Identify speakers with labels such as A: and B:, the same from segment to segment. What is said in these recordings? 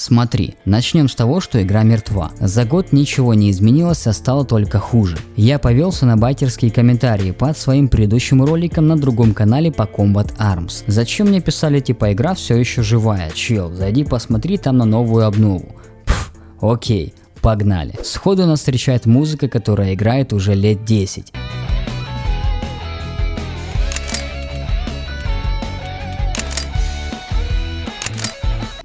A: Смотри, начнем с того, что игра мертва. За год ничего не изменилось, а стало только хуже. Я повелся на байтерские комментарии под своим предыдущим роликом на другом канале по Combat Arms. Зачем мне писали типа игра все еще живая, чел, зайди посмотри там на новую обнову. Пф, окей, погнали. Сходу нас встречает музыка, которая играет уже лет 10.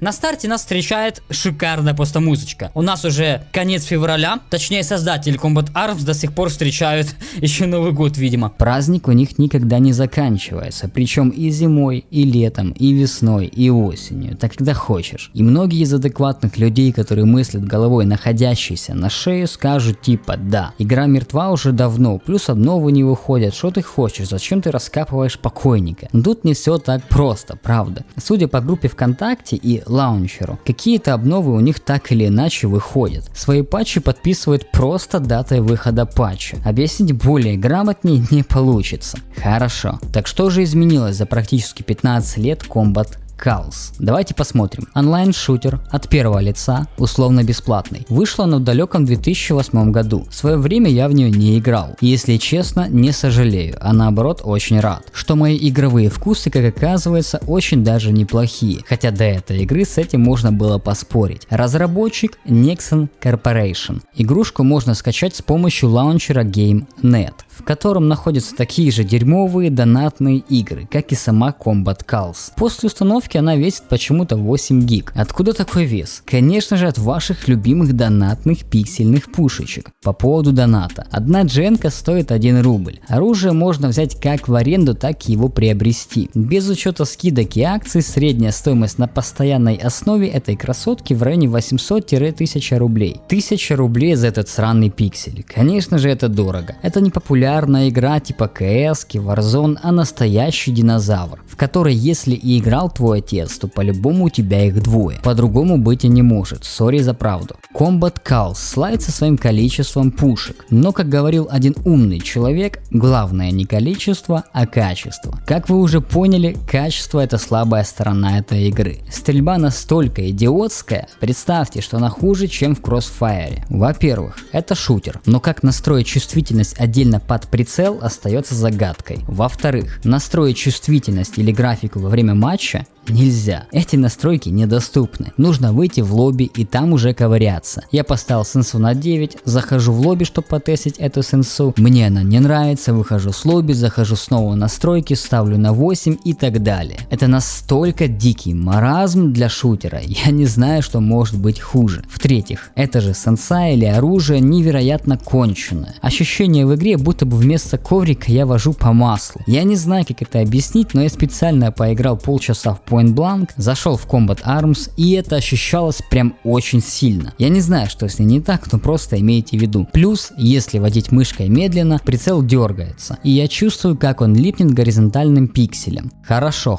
B: На старте нас встречает шикарная просто музычка. У нас уже конец февраля, точнее создатели Combat Arms до сих пор встречают еще Новый год, видимо.
A: Праздник у них никогда не заканчивается, причем и зимой, и летом, и весной, и осенью, так когда хочешь. И многие из адекватных людей, которые мыслят головой находящейся на шее, скажут типа да, игра мертва уже давно, плюс обновы не выходят, что ты хочешь, зачем ты раскапываешь покойника? Но тут не все так просто, правда. Судя по группе ВКонтакте и лаунчеру, какие-то обновы у них так или иначе выходят. Свои патчи подписывают просто датой выхода патча. Объяснить более грамотнее не получится. Хорошо. Так что же изменилось за практически 15 лет Combat Calls? Давайте посмотрим. Онлайн-шутер от первого лица, условно бесплатный. Вышло оно в далеком 2008 году. В свое время я в нее не играл. И, если честно, не сожалею, а наоборот очень рад, что мои игровые вкусы, как оказывается, очень даже неплохие. Хотя до этой игры с этим можно было поспорить. Разработчик Nexon Corporation. Игрушку можно скачать с помощью лаунчера Game.net, в котором находятся такие же дерьмовые донатные игры, как и сама Combat Calls. После установки она весит почему-то 8 гиг. Откуда такой вес? Конечно же от ваших любимых донатных пиксельных пушечек. По поводу доната. Одна дженка стоит 1 рубль. Оружие можно взять как в аренду, так и его приобрести. Без учета скидок и акций, средняя стоимость на постоянной основе этой красотки в районе 800-1000 рублей. 1000 рублей за этот сраный пиксель. Конечно же это дорого. Это не популярная игра типа CS, Warzone, а настоящий динозавр, в которой если и играл твой отец, то по-любому у тебя их двое. По-другому быть и не может, сори за правду. Combat Calls славится своим количеством пушек, но, как говорил один умный человек, главное не количество, а качество. Как вы уже поняли, качество это слабая сторона этой игры. Стрельба настолько идиотская, представьте, что она хуже, чем в Crossfire. Во-первых, это шутер, но как настроить чувствительность отдельно под прицел остается загадкой. Во-вторых, настроить чувствительность или графику во время матча нельзя. Эти настройки недоступны. Нужно выйти в лобби и там уже ковыряться. Я поставил сенсу на 9, захожу в лобби, чтобы потестить эту сенсу. Мне она не нравится, выхожу с лобби, захожу снова в настройки, ставлю на 8 и так далее. Это настолько дикий маразм для шутера. Я не знаю, что может быть хуже. В-третьих, это же сенса или оружие невероятно конченое. Ощущение в игре, будто бы вместо коврика я вожу по маслу. Я не знаю, как это объяснить, но я специально поиграл полчаса в Point Blank, зашел в Combat Arms, и это ощущалось прям очень сильно. Я не знаю, что с ней не так, но просто имейте в виду. Плюс, если водить мышкой медленно, прицел дергается, и я чувствую, как он липнет горизонтальным пикселем. Хорошо,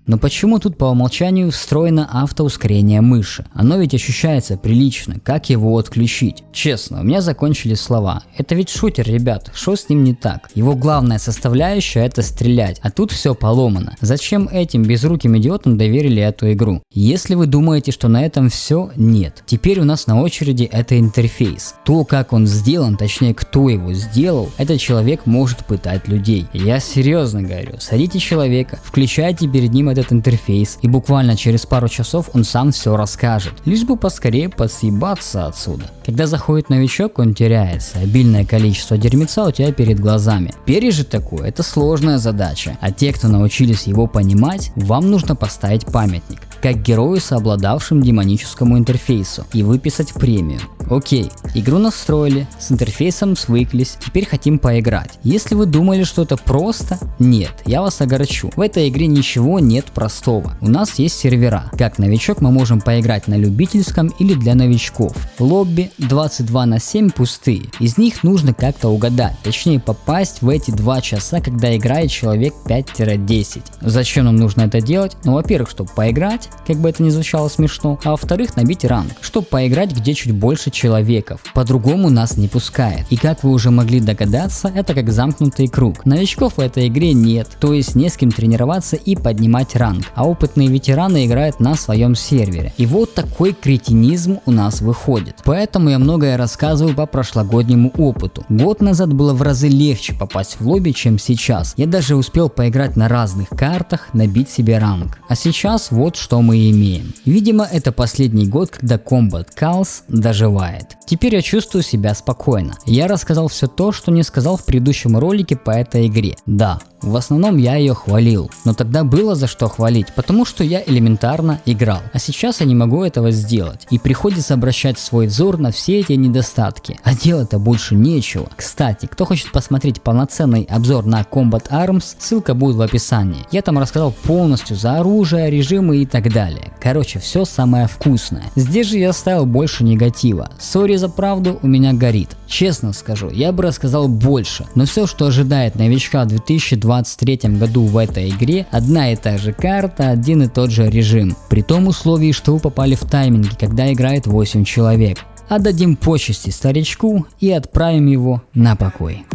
A: но почему тут по умолчанию встроено автоускорение мыши? Оно ведь ощущается прилично, как его отключить? Честно, у меня закончились слова. Это ведь шутер, ребят, что с ним не так? Его главная составляющая это стрелять, а тут все поломано. Зачем этим безруким идиотам доверили эту игру? Если вы думаете, что на этом все, нет. Теперь у нас на очереди это интерфейс. То, как он сделан, точнее кто его сделал, этот человек может пытать людей. Я серьезно говорю, садите человека, включайте перед ним этот интерфейс, и буквально через пару часов он сам все расскажет. Лишь бы поскорее посъебаться отсюда. Когда заходит новичок, он теряется. Обильное количество дерьмеца у тебя перед глазами. Пережить такое, это сложная задача. А те, кто научились его понимать, вам нужно поставить памятник, как герою, сообладавшим демоническому интерфейсу, и выписать премию. Окей, игру настроили, с интерфейсом свыклись, теперь хотим поиграть. Если вы думали, что это просто, нет, я вас огорчу. В этой игре ничего нет простого. У нас есть сервера. Как новичок мы можем поиграть на любительском или для новичков. Лобби 22/7 пустые. Из них нужно как-то угадать, точнее попасть в эти 2 часа, когда играет человек 5-10. Зачем нам нужно это делать? Ну, во-первых, чтобы поиграть, как бы это ни звучало смешно, а во-вторых, набить ранг, чтобы поиграть где чуть больше человеков. По-другому нас не пускает. И как вы уже могли догадаться, это как замкнутый круг. Новичков в этой игре нет, то есть не с кем тренироваться и поднимать ранг. А опытные ветераны играют на своем сервере. И вот такой кретинизм у нас выходит. Поэтому я многое рассказываю по прошлогоднему опыту. Год назад было в разы легче попасть в лобби, чем сейчас. Я даже успел поиграть на разных картах, набить себе ранг. А сейчас вот что мы имеем. Видимо, это последний год, когда Combat Chaos доживает. Теперь я чувствую себя спокойно. Я рассказал все то, что не сказал в предыдущем ролике по этой игре. Да, в основном я ее хвалил, но тогда было за что хвалить, потому что я элементарно играл. А сейчас я не могу этого сделать, и приходится обращать свой взор на все эти недостатки. А делать-то больше нечего. Кстати, кто хочет посмотреть полноценный обзор на Combat Arms, ссылка будет в описании. Я там рассказал полностью за оружие, режимы и так далее. Короче, все самое вкусное. Здесь же я оставил больше негатива. Сори за правду, у меня горит. Честно скажу, я бы рассказал больше, но все, что ожидает новичка в 2023 году в этой игре, одна и та же карта, один и тот же режим. При том условии, что вы попали в тайминги, когда играет 8 человек. Отдадим почести старичку и отправим его на покой.